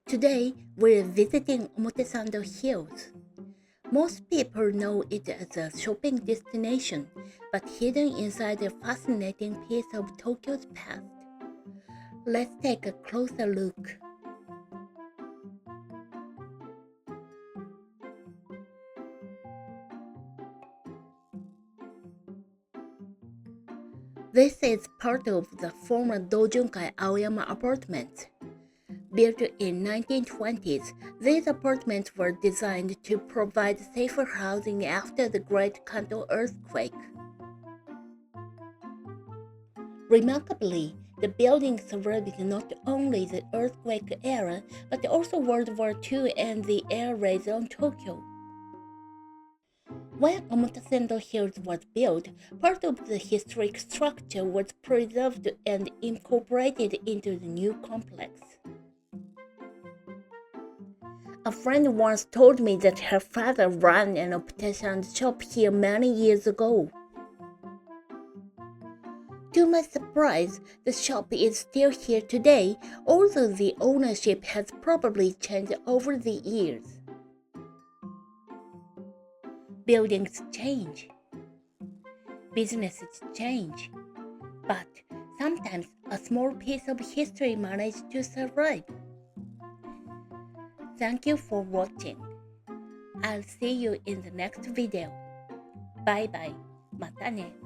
Today, we're visiting Omotesando Hills. Most people know it as a shopping destination, but hidden inside a fascinating piece of Tokyo's past. Let's take a closer look. This is part of the former Dojunkai Aoyama Apartments. Built in 1920s, these apartments were designed to provide safer housing after the Great Kanto Earthquake. Remarkably, the building survived not only the earthquake era, but also World War II and the air raids on Tokyo. When Omotesando Hills was built, part of the historic structure was preserved and incorporated into the new complex. A friend once told me that her father ran an optician shop here many years ago. To my surprise, the shop is still here today, although the ownership has probably changed over the years. Buildings change, businesses change, but sometimes a small piece of history manages to survive. Thank you for watching. I'll see you in the next video. Bye bye. またね。